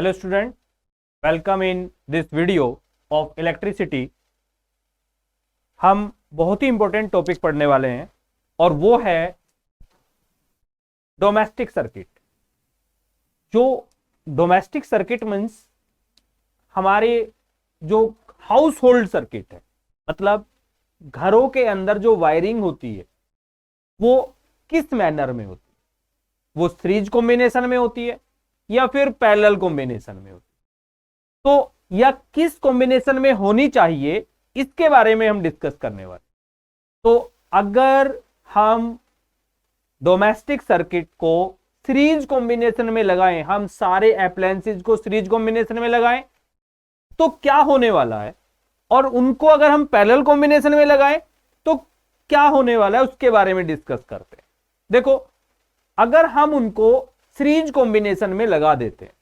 Hello student, welcome in this video of electricity. हम बहुत ही इंपॉर्टेंट टॉपिक पढ़ने वाले हैं और वो है डोमेस्टिक सर्किट। जो डोमेस्टिक सर्किट मीन्स हमारे जो हाउस होल्ड सर्किट है, मतलब घरों के अंदर जो वायरिंग होती है वो किस मैनर में होती है, वो सीरीज कॉम्बिनेशन में होती है या फिर पैरेलल कॉम्बिनेशन में होती है, तो या किस कॉम्बिनेशन में होनी चाहिए, इसके बारे में हम डिस्कस करने वाले। तो अगर हम डोमेस्टिक सर्किट को सीरीज कॉम्बिनेशन में लगाएं, हम सारे अप्लायंसेस को सीरीज कॉम्बिनेशन में लगाएं तो क्या होने वाला है, और उनको अगर हम पैरेलल कॉम्बिनेशन में लगाएं तो क्या होने वाला है, उसके बारे में डिस्कस करते हैं। देखो, अगर हम उनको सीरीज कॉम्बिनेशन में लगा देते हैं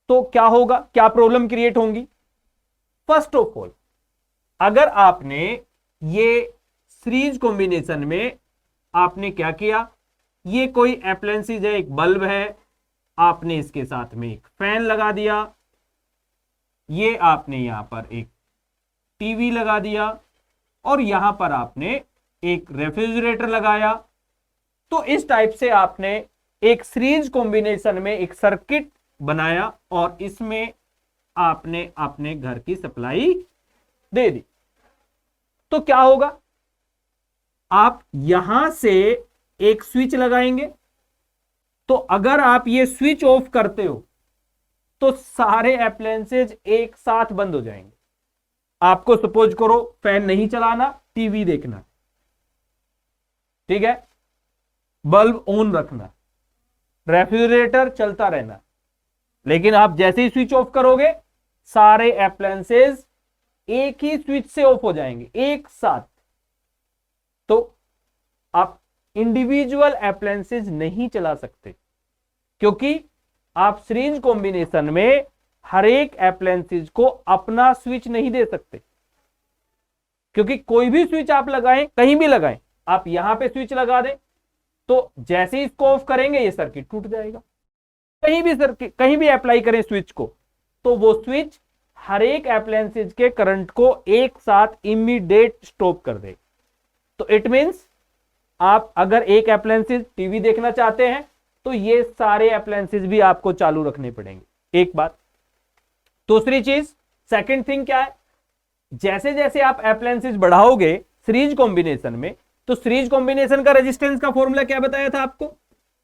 तो क्या होगा, क्या प्रॉब्लम क्रिएट होंगी। फर्स्ट ऑफ ऑल, अगर आपने ये सीरीज कॉम्बिनेशन में आपने क्या किया, ये कोई अप्लायंसेस है, एक बल्ब है, आपने इसके साथ में एक फैन लगा दिया, ये आपने यहां पर एक टीवी लगा दिया और यहां पर आपने एक रेफ्रिजरेटर लगाया। तो इस टाइप से आपने एक सीरीज कॉम्बिनेशन में एक सर्किट बनाया और इसमें आपने अपने घर की सप्लाई दे दी। तो क्या होगा, आप यहां से एक स्विच लगाएंगे, तो अगर आप ये स्विच ऑफ करते हो तो सारे अप्लायंसेज एक साथ बंद हो जाएंगे। आपको सपोज करो फैन नहीं चलाना, टीवी देखना, ठीक है, बल्ब ऑन रखना, रेफ्रिजरेटर चलता रहना, लेकिन आप जैसे ही स्विच ऑफ करोगे सारे अप्लायंसेज एक ही स्विच से ऑफ हो जाएंगे एक साथ। तो आप इंडिविजुअल अप्लायंसेज नहीं चला सकते, क्योंकि आप सीरीज कॉम्बिनेशन में हर एक अप्लायंसेज को अपना स्विच नहीं दे सकते, क्योंकि कोई भी स्विच आप लगाएं, कहीं भी लगाएं, आप यहां पे स्विच लगा दें तो जैसे ही इसको ऑफ करेंगे ये सर्किट टूट जाएगा। कहीं भी सर्किट, कहीं भी अप्लाई करें स्विच को, तो वो स्विच हर एक अप्लायंसेज के करंट को एक साथ इमीडिएट स्टॉप कर देगा। तो इट मींस आप अगर एक अप्लायंसेज टीवी देखना चाहते हैं तो ये सारे अप्लायंसेज भी आपको चालू रखने पड़ेंगे। एक बात। दूसरी चीज, सेकंड थिंग क्या है, जैसे जैसे आप अप्लायंसेज बढ़ाओगे सीरीज कॉम्बिनेशन में, तो सीरीज कॉम्बिनेशन का रेजिस्टेंस का फॉर्मूला क्या बताया था आपको,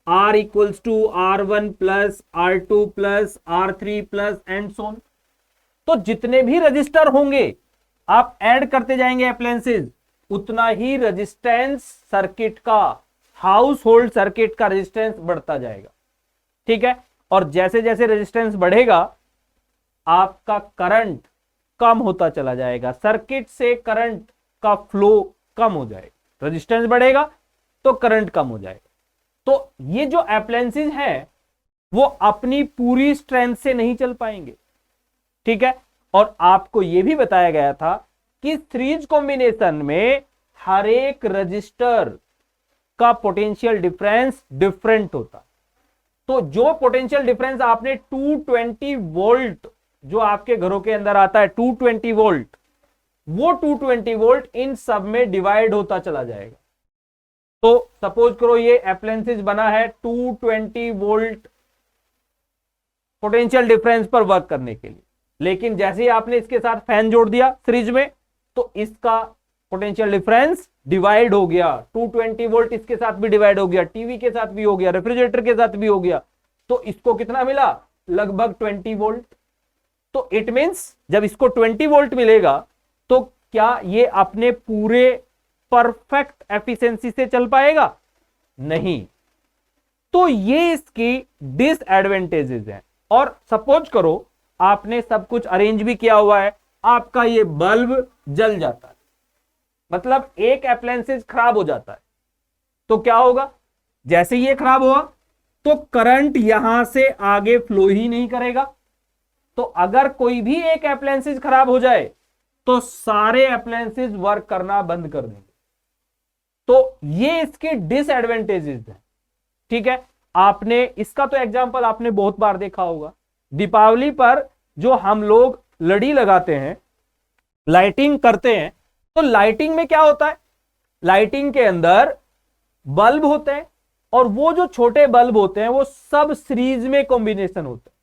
R equals to R1 plus R2 plus R3 plus and so on. तो जितने भी रजिस्टर होंगे आप ऐड करते जाएंगे अप्लायंसेज, उतना ही रेजिस्टेंस सर्किट का, हाउस होल्ड सर्किट का रेजिस्टेंस बढ़ता जाएगा, ठीक है। और जैसे जैसे रेजिस्टेंस बढ़ेगा आपका करंट कम होता चला जाएगा, सर्किट से करंट का फ्लो कम हो जाएगा। रेजिस्टेंस बढ़ेगा तो करंट कम हो जाएगा। तो ये जो अप्लायंसेज हैं वो अपनी पूरी स्ट्रेंथ से नहीं चल पाएंगे, ठीक है। और आपको यह भी बताया गया था कि सीरीज कॉम्बिनेशन में हर एक रजिस्टर का पोटेंशियल डिफरेंस डिफरेंट होता। तो जो पोटेंशियल डिफरेंस आपने 220 वोल्ट जो आपके घरों के अंदर आता है 220 वोल्ट, वो 220 वोल्ट इन सब में डिवाइड होता चला जाएगा। तो सपोज करो ये अप्लायंसेज बना है 220 वोल्ट पोटेंशियल डिफरेंस पर वर्क करने के लिए, लेकिन जैसे ही आपने इसके साथ फैन जोड़ दिया सीरीज में, तो इसका पोटेंशियल डिफरेंस डिवाइड हो गया, 220 वोल्ट इसके साथ भी डिवाइड हो गया, टीवी के साथ भी हो गया, रेफ्रिजरेटर के साथ भी हो गया, तो इसको कितना मिला, लगभग 20 वोल्ट। तो इट मींस जब इसको 20 वोल्ट मिलेगा तो क्या ये अपने पूरे परफेक्ट एफिशिएंसी से चल पाएगा, नहीं। तो ये इसकी डिसएडवांटेजेस हैं। और सपोज करो आपने सब कुछ अरेंज भी किया हुआ है, आपका ये बल्ब जल जाता है, मतलब एक अप्लायंसेज खराब हो जाता है, तो क्या होगा, जैसे ये खराब हुआ तो करंट यहां से आगे फ्लो ही नहीं करेगा। तो अगर कोई भी एक अप्लायंसेज खराब हो जाए तो सारे अप्लायंसेज वर्क करना बंद कर देंगे। तो ये इसके डिसएडवांटेजेस हैं, ठीक है। आपने इसका तो एग्जांपल आपने बहुत बार देखा होगा दीपावली पर जो हम लोग लड़ी लगाते हैं, लाइटिंग करते हैं, तो लाइटिंग में क्या होता है, लाइटिंग के अंदर बल्ब होते हैं और वो जो छोटे बल्ब होते हैं वो सब सीरीज में कॉम्बिनेशन होते हैं,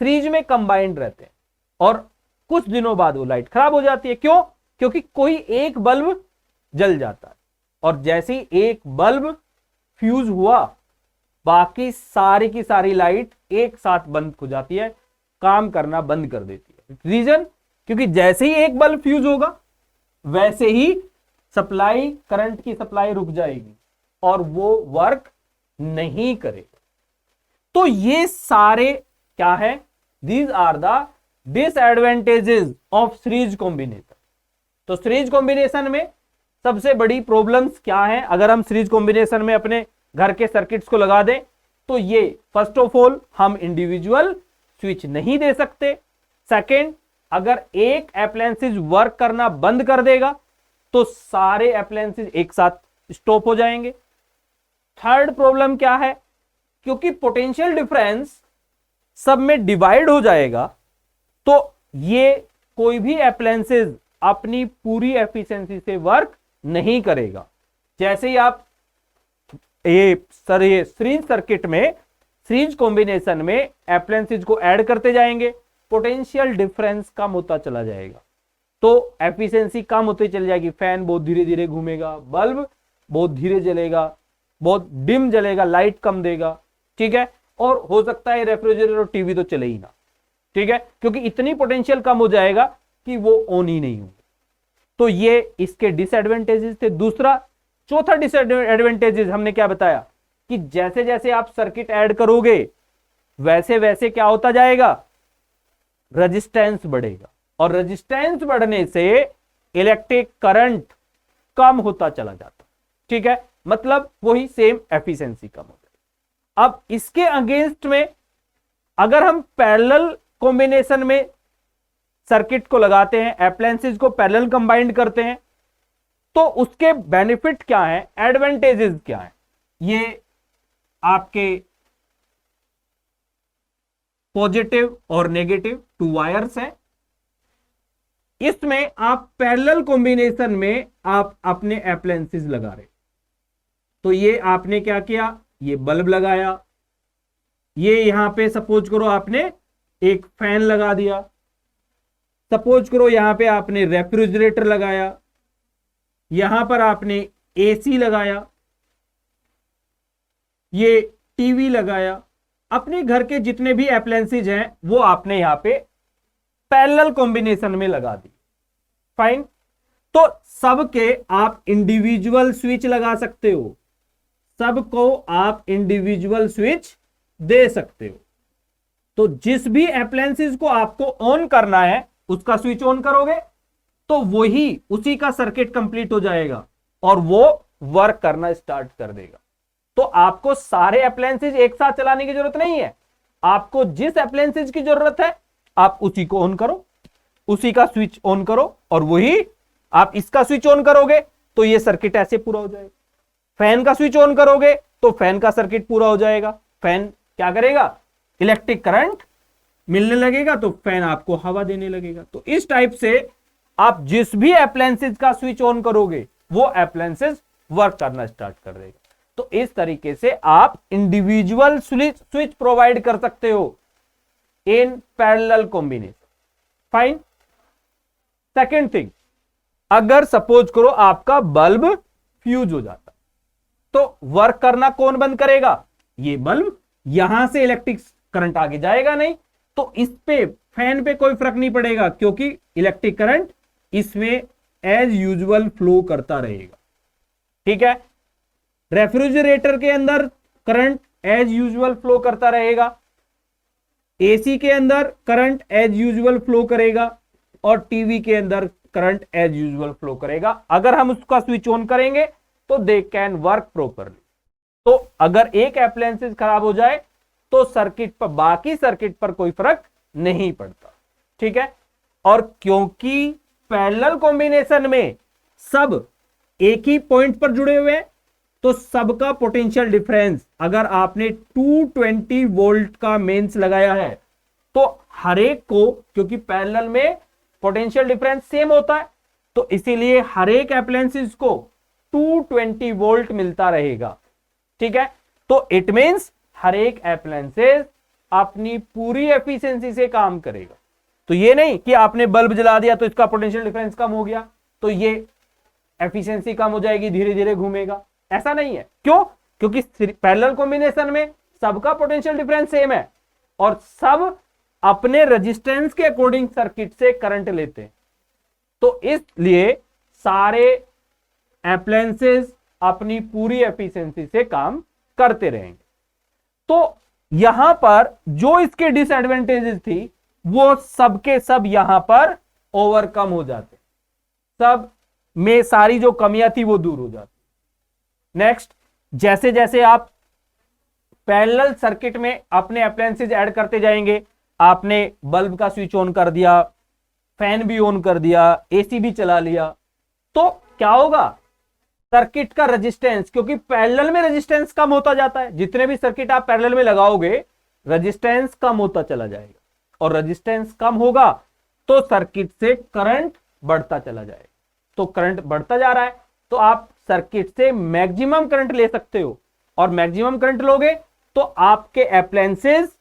सीरीज में कंबाइंड रहते हैं और कुछ दिनों बाद वो लाइट खराब हो जाती है। क्यों? क्योंकि कोई एक बल्ब जल जाता है और जैसे ही एक बल्ब फ्यूज हुआ बाकी सारी की सारी लाइट एक साथ बंद हो जाती है, काम करना बंद कर देती है। रीजन? क्योंकि जैसे ही एक बल्ब फ्यूज होगा वैसे ही सप्लाई, करंट की सप्लाई रुक जाएगी और वो वर्क नहीं करेगा। तो ये सारे क्या है, these are the disadvantages of series combination. तो सीरीज कॉम्बिनेशन में सबसे बड़ी प्रॉब्लम्स क्या है, अगर हम सीरीज कॉम्बिनेशन में अपने घर के सर्किट्स को लगा दें तो ये फर्स्ट ऑफ ऑल हम इंडिविजुअल स्विच नहीं दे सकते। सेकेंड, अगर एक अप्लायंसेस वर्क करना बंद कर देगा तो सारे अप्लायंसेस एक साथ स्टॉप हो जाएंगे। थर्ड प्रॉब्लम क्या है, क्योंकि पोटेंशियल डिफरेंस सब में डिवाइड हो जाएगा तो ये कोई भी अप्लायंसेस अपनी पूरी एफिशिएंसी से वर्क नहीं करेगा। जैसे ही आप ये सीरीज सर्किट में, सीरीज कॉम्बिनेशन में अप्लायंसेस को ऐड करते जाएंगे, पोटेंशियल डिफरेंस कम होता चला जाएगा तो एफिशिएंसी कम होती चली जाएगी। फैन बहुत धीरे धीरे घूमेगा, बल्ब बहुत धीरे जलेगा, बहुत डिम जलेगा, लाइट कम देगा, ठीक है। और हो सकता है रेफ्रिजरेटर और टीवी तो चले ही ना, ठीक है, क्योंकि इतनी पोटेंशियल कम हो जाएगा कि वो ऑन ही नहीं होंगे। तो ये इसके डिसएडवांटेजेस थे। दूसरा, चौथा डिसएडवांटेजेस हमने क्या बताया कि जैसे जैसे आप सर्किट ऐड करोगे वैसे वैसे क्या होता जाएगा, रेजिस्टेंस बढ़ेगा और रेजिस्टेंस बढ़ने से इलेक्ट्रिक करंट कम होता चला जाता, ठीक है, मतलब वही सेम एफिशिएंसी कम हो जाएगी। अब इसके अगेंस्ट में अगर हम पैरेलल कॉम्बिनेशन में सर्किट को लगाते हैं, अप्लायंसेस को पैरेलल कंबाइंड करते हैं तो उसके बेनिफिट क्या है, एडवांटेजेस क्या है, ये आपके पॉजिटिव और नेगेटिव टू वायर्स है। इसमें आप पैरेलल कॉम्बिनेशन में आप अपने अप्लायंसेस लगा रहे, तो ये आपने क्या किया, ये बल्ब लगाया, ये यहां पे सपोज करो आपने एक फैन लगा दिया, सपोज करो यहां पे आपने रेफ्रिजरेटर लगाया, यहां पर आपने एसी लगाया, ये टीवी लगाया, अपने घर के जितने भी अप्लायंसेज हैं वो आपने यहां पे पैरेलल कॉम्बिनेशन में लगा दी, फाइन। तो सबके आप इंडिविजुअल स्विच लगा सकते हो, सबको आप इंडिविजुअल स्विच दे सकते हो। तो जिस भी अप्लायंसेज को आपको ऑन करना है उसका स्विच ऑन करोगे तो वही उसी का सर्किट कंप्लीट हो जाएगा और वो वर्क करना स्टार्ट कर देगा। तो आपको सारे अप्लायंसेज एक साथ चलाने की जरूरत नहीं है, आपको जिस अप्लायंसेज की जरूरत है आप उसी को ऑन करो, उसी का स्विच ऑन करो और वही आप इसका स्विच ऑन करोगे तो ये सर्किट ऐसे पूरा हो जाएगा। फैन का स्विच ऑन करोगे तो फैन का सर्किट पूरा हो जाएगा, फैन क्या करेगा, इलेक्ट्रिक करंट मिलने लगेगा तो फैन आपको हवा देने लगेगा। तो इस टाइप से आप जिस भी अप्लायंसेज का स्विच ऑन करोगे वो अप्लायंसेज वर्क करना स्टार्ट कर देगा। तो इस तरीके से आप इंडिविजुअल स्विच प्रोवाइड कर सकते हो in parallel combination, fine. Second thing, अगर सपोज करो आपका बल्ब फ्यूज हो जाता तो वर्क करना कौन बंद करेगा, ये बल्ब। यहां से इलेक्ट्रिक करंट आगे जाएगा नहीं तो इस पे फैन पे कोई फर्क नहीं पड़ेगा क्योंकि इलेक्ट्रिक करंट इसमें एज यूजुअल फ्लो करता रहेगा, ठीक है। रेफ्रिजरेटर के अंदर करंट एज यूजुअल फ्लो करता रहेगा, एसी के अंदर करंट एज यूजुअल फ्लो करेगा और टीवी के अंदर करंट एज यूजुअल फ्लो करेगा। अगर हम उसका स्विच ऑन करेंगे तो दे कैन वर्क प्रॉपरली। तो अगर एक अप्लायंसेस खराब हो जाए तो सर्किट पर, बाकी सर्किट पर कोई फर्क नहीं पड़ता, ठीक है। और क्योंकि पैरेलल कॉम्बिनेशन में सब एक ही पॉइंट पर जुड़े हुए हैं तो सबका पोटेंशियल डिफरेंस, अगर आपने 220 वोल्ट का मेंस लगाया है तो हर एक को, क्योंकि पैरेलल में पोटेंशियल डिफरेंस सेम होता है, तो इसीलिए हर एक अप्लायंसेस को 220 वोल्ट मिलता रहेगा। ठीक है, तो इट मींस हर एक अप्लायंसेस अपनी पूरी एफिशिएंसी से काम करेगा। तो ये नहीं कि आपने बल्ब जला दिया तो इसका पोटेंशियल डिफरेंस कम हो गया तो ये एफिशिएंसी कम हो जाएगी, धीरे धीरे घूमेगा, ऐसा नहीं है। क्यों? क्योंकि पैरेलल कॉम्बिनेशन में सबका पोटेंशियल डिफरेंस सेम है और सब अपने रेजिस्टेंस के अकॉर्डिंग सर्किट से करंट लेते हैं। तो इसलिए सारे अप्लायंसेस अपनी पूरी एफिशिएंसी से काम करते रहेंगे। तो यहां पर जो इसके डिसएडवांटेजेस थी वो सबके सब यहां पर ओवरकम हो जाते, सब में सारी जो कमियां थी वो दूर हो जाती। नेक्स्ट, जैसे जैसे आप पैरेलल सर्किट में अपने अप्लायंसेस ऐड करते जाएंगे, आपने बल्ब का स्विच ऑन कर दिया, फैन भी ऑन कर दिया, एसी भी चला लिया, तो क्या होगा? सर्किट का रेजिस्टेंस, क्योंकि पैरेलल में रेजिस्टेंस कम होता जाता है, जितने भी सर्किट आप पैरेलल में लगाओगे रेजिस्टेंस कम होता चला जाएगा, और रेजिस्टेंस कम होगा तो सर्किट से करंट बढ़ता चला जाएगा। तो करंट बढ़ता जा रहा है तो आप सर्किट से मैक्सिमम करंट ले सकते हो, और मैक्सिमम करंट लोगे तो आपके अप्लायंसेस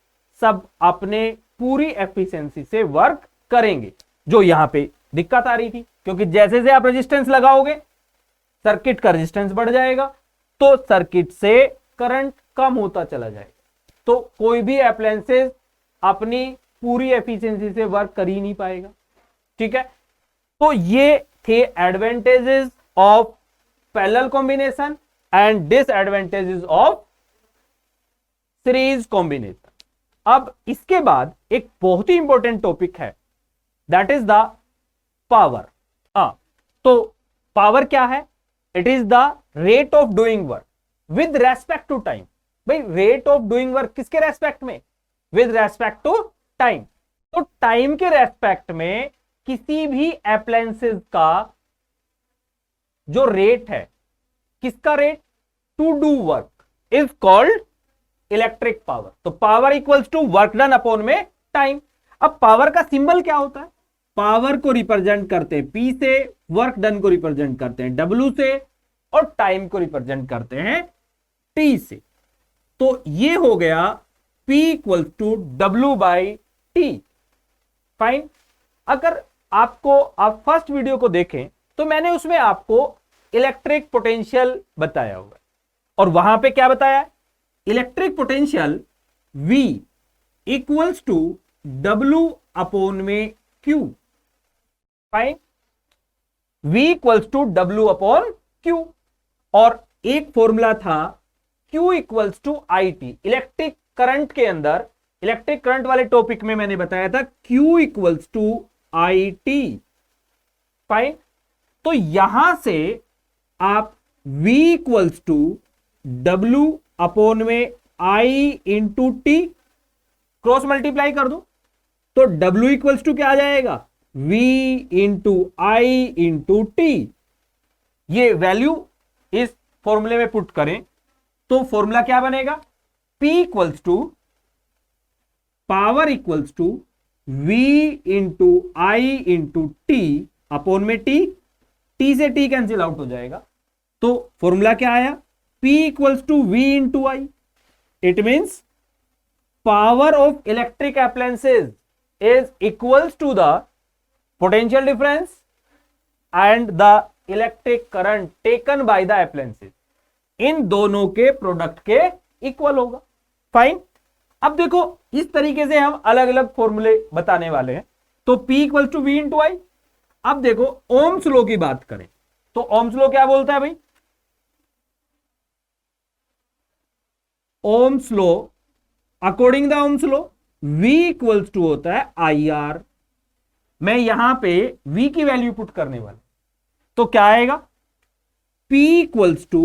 सब अपने पूरी एफिशिएंसी से वर्क करेंगे। जो यहां पे दिक्कत आ रही थी, क्योंकि जैसे जैसे आप रेजिस्टेंस लगाओगे सर्किट का रेजिस्टेंस बढ़ जाएगा तो सर्किट से करंट कम होता चला जाएगा, तो कोई भी अप्लायंसेस अपनी पूरी एफिशिएंसी से वर्क कर ही नहीं पाएगा। ठीक है, तो ये थे advantages of parallel combination and disadvantages of series combination. अब इसके बाद एक बहुत ही इंपॉर्टेंट टॉपिक है, दैट इज द पावर। तो पावर क्या है? It is the rate of doing work with respect to time. भाई रेट ऑफ डूइंग वर्क किसके रेस्पेक्ट में? With respect to time. तो टाइम के रेस्पेक्ट में किसी भी अप्लायंसेस का जो रेट है, किसका rate? To do work is called electric power. तो power equals to work done upon में टाइम। अब पावर का सिंबल क्या होता है? पावर को रिप्रेजेंट करते हैं P से, वर्क डन को रिप्रेजेंट करते हैं W से, और टाइम को रिप्रेजेंट करते हैं T से। तो ये हो गया P equals to W by T। Fine. अगर आपको आप फर्स्ट वीडियो को देखें तो मैंने उसमें आपको इलेक्ट्रिक पोटेंशियल बताया हुआ है, और वहां पे क्या बताया? Electric potential V equals to W upon में Q। Fine, V equals to W upon Q, और एक फॉर्मूला था Q equals to IT। Electric current के अंदर, इलेक्ट्रिक करंट वाले टॉपिक में मैंने बताया था Q equals to IT। Fine, तो यहां से आप V equals to W upon में I into T cross multiply कर दो, तो W इक्वल्स टू क्या आ जाएगा? V into I into T. ये वैल्यू इस फॉर्मूले में पुट करें तो फॉर्मूला क्या बनेगा? P equals to power equals to V into I into T upon में T। T से T कैंसिल आउट हो जाएगा, तो फॉर्मूला क्या आया? P equals to V into I। It means power of electric appliances is equals to the potential difference and the electric current taken by the appliances. इन दोनों के product के equal होगा। फाइन, अब देखो इस तरीके से हम अलग अलग फॉर्मूले बताने वाले हैं। तो P equal to V into I. अब देखो ओम्स लॉ की बात करें तो ओम्स लॉ क्या बोलता है भाई? Ohm's law, according the Ohm's law V equals to होता है IR। मैं यहां पे V की वैल्यू पुट करने वाला, तो क्या आएगा? P इक्वल्स टू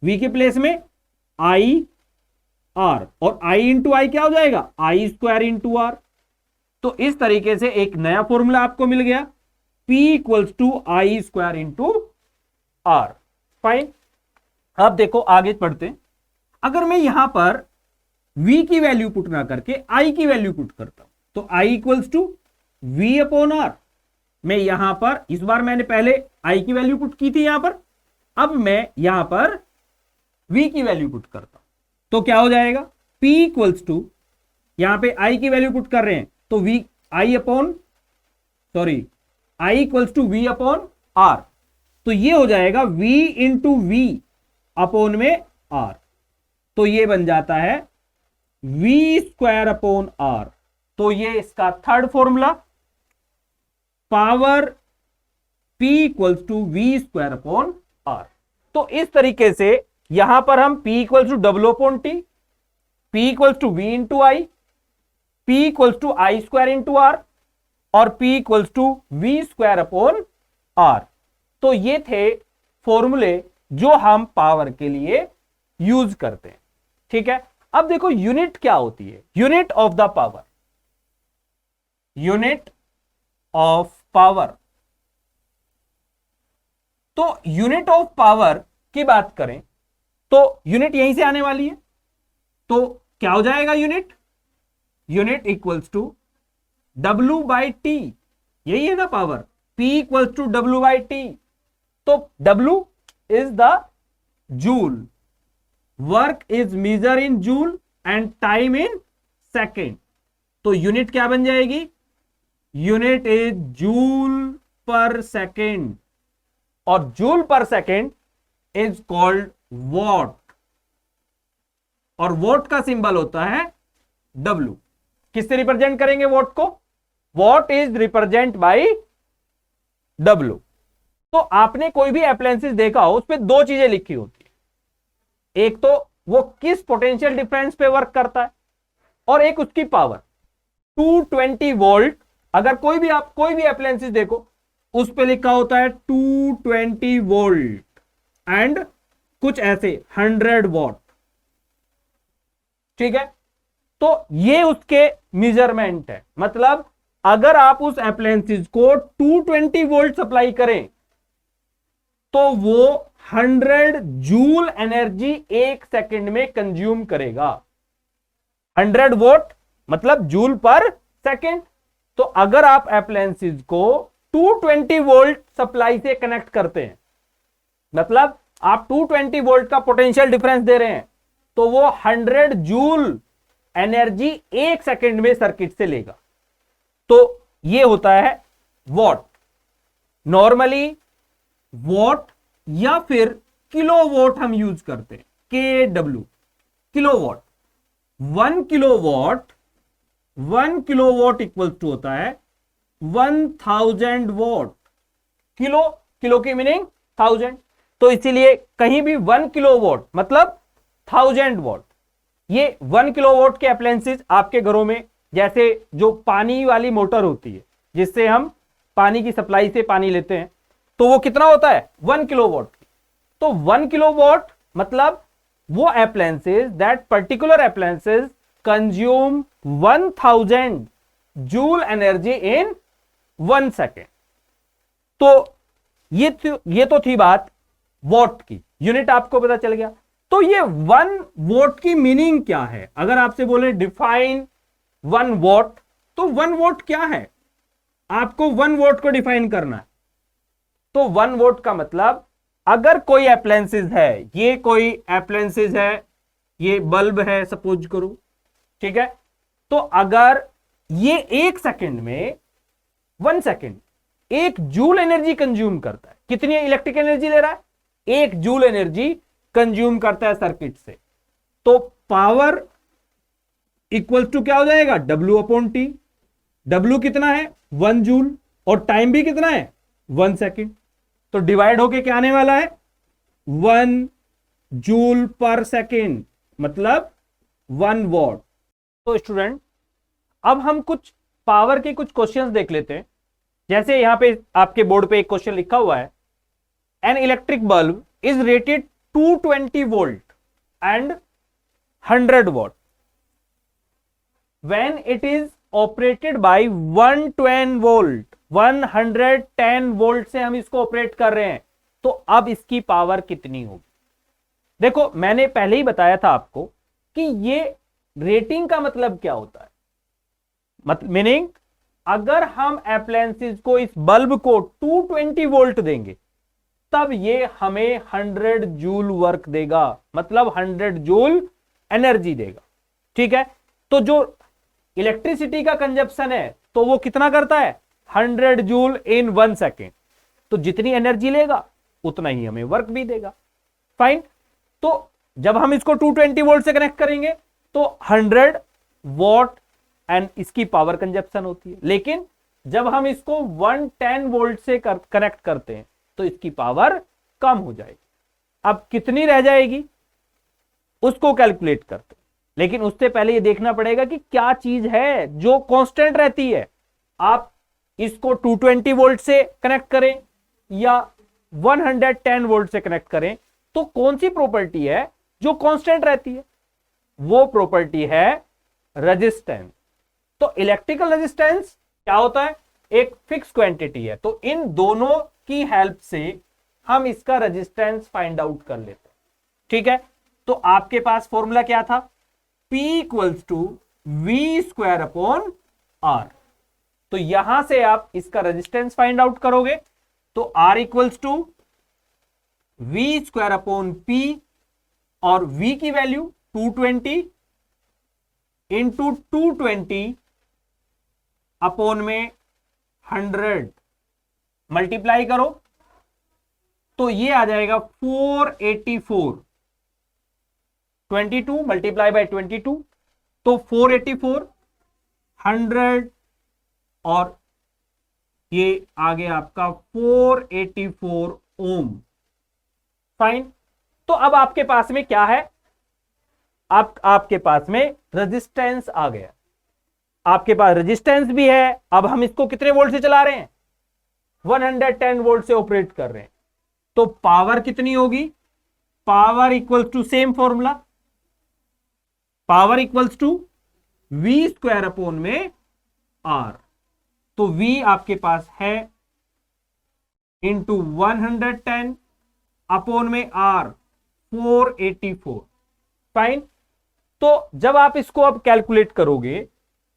V के प्लेस में I R, और I इंटू आई क्या हो जाएगा? I square into R. तो इस तरीके से एक नया फॉर्मूला आपको मिल गया, P equals to I square into R. Fine, अब देखो आगे बढ़ते हैं। अगर मैं यहां पर V की वैल्यू पुट ना करके I की वैल्यू पुट करता हूं, तो I equals to V upon R। मैं यहां पर, इस बार मैंने पहले I की वैल्यू पुट की थी यहां पर, अब मैं यहां पर V की वैल्यू पुट करता हूं, तो क्या हो जाएगा, P इक्वल्स टू, यहां पे I की वैल्यू पुट कर रहे हैं तो V I upon, sorry, I equals to V upon R, तो ये हो जाएगा V इंटू V अपॉन में R, तो ये बन जाता है V स्क्वायर अपॉन R। तो ये इसका third formula, power P equals to V square upon R। तो इस तरीके से यहां पर हम P equals to W upon T, P equals to V into I, P equals to I square into R और P equals to V square upon R। तो ये थे फॉर्मूले जो हम पावर के लिए यूज करते हैं। ठीक है, अब देखो यूनिट क्या होती है, unit of the power, unit of power. तो यूनिट ऑफ पावर की बात करें तो यूनिट यहीं से आने वाली है, तो क्या हो जाएगा unit, unit equals to W by T, यही है ना power, P equals to W by T. तो W is the joule, work is measure in joule and time in second, तो यूनिट क्या बन जाएगी, unit is joule per second, और joule per second is called watt, और watt का symbol होता है W। किससे रिप्रेजेंट करेंगे वॉट को, watt is represent by W। तो आपने कोई भी अप्लायंसेस देखा हो, उस पर दो चीजें लिखी होती है, एक तो वो किस पोटेंशियल डिफरेंस पे वर्क करता है, और एक उसकी पावर। 220 वोल्ट, अगर कोई भी आप कोई भी अप्लायंसेस देखो उस पे लिखा होता है 220 वोल्ट एंड कुछ ऐसे 100 वॉट। ठीक है, तो ये उसके मेजरमेंट है, मतलब अगर आप उस अप्लायंसेस को 220 वोल्ट सप्लाई करें तो वो 100 जूल एनर्जी एक सेकंड में कंज्यूम करेगा। 100 वोट मतलब जूल पर सेकंड। तो अगर आप अप्लायंसेस को 220 वोल्ट सप्लाई से कनेक्ट करते हैं, मतलब आप 220 वोल्ट का पोटेंशियल डिफरेंस दे रहे हैं, तो वो 100 जूल एनर्जी एक सेकंड में सर्किट से लेगा। तो ये होता है वॉट। नॉर्मली वॉट या फिर किलोवॉट हम यूज करते हैं, KW, kilowatt. 1 kilowatt equal to होता है 1000 वॉट। किलो, किलो की मीनिंग 1000, तो इसीलिए कहीं भी 1 किलोवॉट मतलब 1000 वॉट। ये 1 किलोवॉट के अप्लायंसेस आपके घरों में, जैसे जो पानी वाली मोटर होती है जिससे हम पानी की सप्लाई से पानी लेते हैं, तो वो कितना होता है 1 किलोवॉट। तो 1 किलोवॉट मतलब वो appliances, that particular appliances consume 1000 joule energy in 1 second. तो ये तो थी बात वॉट की, यूनिट आपको पता चल गया। तो ये 1 वॉट की मीनिंग क्या है, अगर आपसे बोले डिफाइन 1 वॉट, तो 1 वॉट क्या है, आपको 1 वॉट को डिफाइन करना है। तो 1 वॉट का मतलब, अगर कोई अप्लायंसेस है, ये कोई अप्लायंसेस है, ये बल्ब है सपोज करो, ठीक है, तो अगर ये एक सेकंड में 1 सेकंड 1 जूल एनर्जी कंज्यूम करता है, कितनी इलेक्ट्रिक एनर्जी ले रहा है, 1 जूल एनर्जी कंज्यूम करता है सर्किट से, तो पावर इक्वल टू क्या हो जाएगा W अपॉन टी। W कितना है 1 जूल, और टाइम भी कितना है 1 सेकेंड, तो डिवाइड होके क्या आने वाला है 1 जूल पर सेकेंड, मतलब 1 वॉट। तो स्टूडेंट, अब हम कुछ पावर के कुछ क्वेश्चंस देख लेते हैं। जैसे यहां पे आपके बोर्ड पे एक क्वेश्चन लिखा हुआ है, an electric bulb is rated 220 volt and 100 what when it is operated by 110 volt, 110 volt से हम इसको ऑपरेट कर रहे हैं, तो अब इसकी पावर कितनी होगी। देखो मैंने पहले ही बताया था आपको कि ये रेटिंग का मतलब क्या होता है, मीनिंग अगर हम अप्लायंसेस को इस बल्ब को 220 वोल्ट देंगे तब ये हमें 100 जूल वर्क देगा, मतलब 100 जूल एनर्जी देगा। ठीक है, तो जो इलेक्ट्रिसिटी का कंजप्शन है तो वो कितना करता है, 100 जूल इन 1 सेकेंड। तो जितनी एनर्जी लेगा उतना ही हमें वर्क भी देगा। फाइन, तो जब हम इसको 220 वोल्ट से कनेक्ट करेंगे तो 100 वॉट एंड इसकी पावर कंजप्शन होती है, लेकिन जब हम इसको 110 वोल्ट से कनेक्ट करते हैं तो इसकी पावर कम हो जाएगी। अब कितनी रह जाएगी उसको कैलकुलेट करते हैं, लेकिन उससे पहले ये देखना पड़ेगा कि क्या चीज है जो कांस्टेंट रहती है। आप इसको 220 वोल्ट से कनेक्ट करें या 110 वोल्ट से कनेक्ट करें तो कौन सी प्रॉपर्टी है जो कांस्टेंट रहती है, वो प्रॉपर्टी है रेजिस्टेंस। तो इलेक्ट्रिकल रेजिस्टेंस क्या होता है, एक फिक्स क्वांटिटी है, तो इन दोनों की हेल्प से हम इसका रेजिस्टेंस फाइंड आउट कर लेते हैं। ठीक है, तो आपके पास फॉर्मूला क्या था, P equals to V square upon R. तो यहां से आप इसका रेजिस्टेंस फाइंड आउट करोगे तो R equals to V square upon P, और V की वैल्यू 220 इंटू 220 अपॉन में 100 मल्टीप्लाई करो तो ये आ जाएगा 484। 22 मल्टीप्लाई बाय 22 तो 484, 100 और ये आ गया आपका 484 ओम। फाइन, तो अब आपके पास में क्या है, आपके पास में रेजिस्टेंस आ गया, आपके पास रेजिस्टेंस भी है। अब हम इसको कितने वोल्ट से चला रहे हैं, 110 वोल्ट से ऑपरेट कर रहे हैं, तो पावर कितनी होगी, power equals to same formula, power equals to V square upon में आर। तो V आपके पास है इंटू 110 अपॉन में R 484। फाइन, तो जब आप इसको अब कैलकुलेट करोगे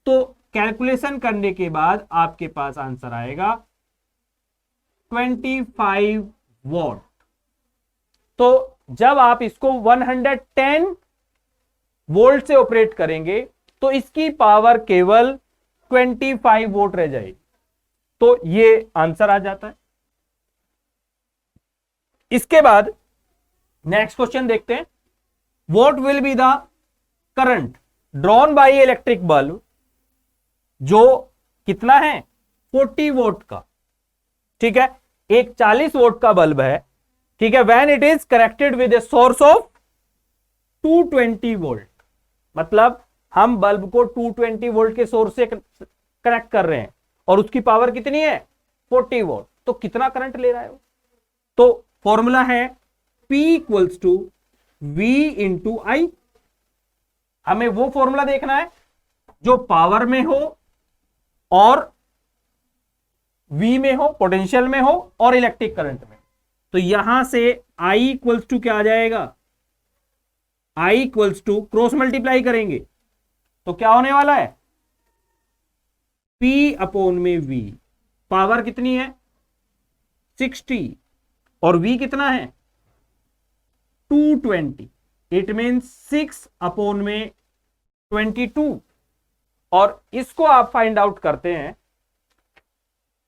तो कैलकुलेशन करने के बाद आपके पास आंसर आएगा 25 वॉट। तो जब आप इसको 110 वोल्ट से ऑपरेट करेंगे तो इसकी पावर केवल 25 वोल्ट रह जाएगी। तो ये आंसर आ जाता है। इसके बाद नेक्स्ट क्वेश्चन देखते हैं, what will be the current drawn by electric bulb, जो कितना है 40 वोल्ट का। ठीक है, एक 40 वोल्ट का बल्ब है, ठीक है, when it is connected with a source of 220 volt, मतलब हम बल्ब को 220 वोल्ट के सोर्स से कनेक्ट कर रहे हैं और उसकी पावर कितनी है 40 वोल्ट, तो कितना करंट ले रहा है वो, तो फॉर्मूला है P equals to V into I. हमें वो फॉर्मूला देखना है जो पावर में हो और V में हो, पोटेंशियल में हो और इलेक्ट्रिक करंट में। तो यहां से I इक्वल्स टू क्या आ जाएगा, I equals to cross multiply करेंगे तो क्या होने वाला है P अपॉन में V। पावर कितनी है 60 और V कितना है 220, इट मीन्स 6 अपॉन में 22, और इसको आप फाइंड आउट करते हैं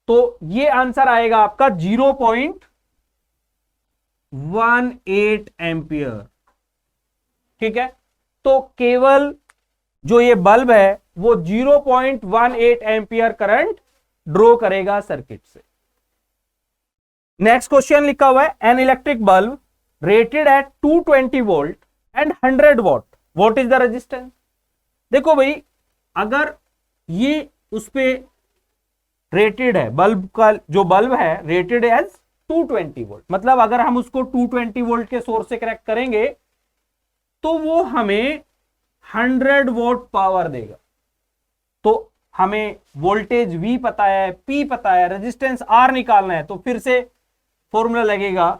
तो ये आंसर आएगा आपका 0.18 एम्पियर। ठीक है, तो केवल जो ये बल्ब है वो 0.18 एम्पियर करंट ड्रॉ करेगा सर्किट से। नेक्स्ट क्वेश्चन लिखा हुआ है, an electric bulb rated eight 220 volt and 100 what, what is the resistance. देखो भाई, अगर ये उस पे रेटेड है, बल्ब का जो बल्ब है रेटेड एज 220 वोल्ट, मतलब अगर हम उसको 220 वोल्ट के सोर्स से कनेक्ट करेंगे तो वो हमें 100 वोल्ट पावर देगा। तो हमें वोल्टेज V पता है, P पता है, रेजिस्टेंस R निकालना है, तो फिर से फॉर्मूला लगेगा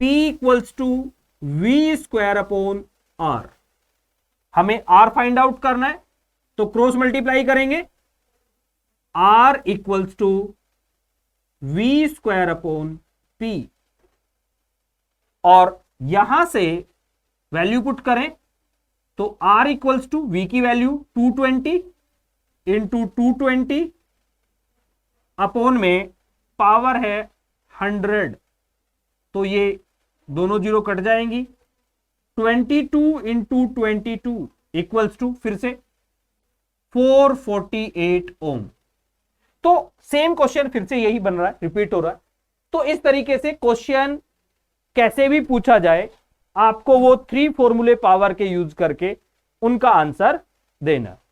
P equals to V square upon R। हमें आर फाइंड आउट करना है, तो क्रॉस मल्टीप्लाई करेंगे, R equals to V square upon P, और यहां से वैल्यू पुट करें तो R इक्वल्स टू वी की वैल्यू 220 इंटू 220 अपॉन में पावर है 100, तो ये दोनों जीरो कट जाएंगी। 22 इंटू 22 इक्वल्स टू फिर से 448 ओम। तो सेम क्वेश्चन फिर से यही बन रहा है, रिपीट हो रहा है। तो इस तरीके से क्वेश्चन कैसे भी पूछा जाए, आपको वो 3 फॉर्मूले पावर के यूज करके उनका आंसर देना।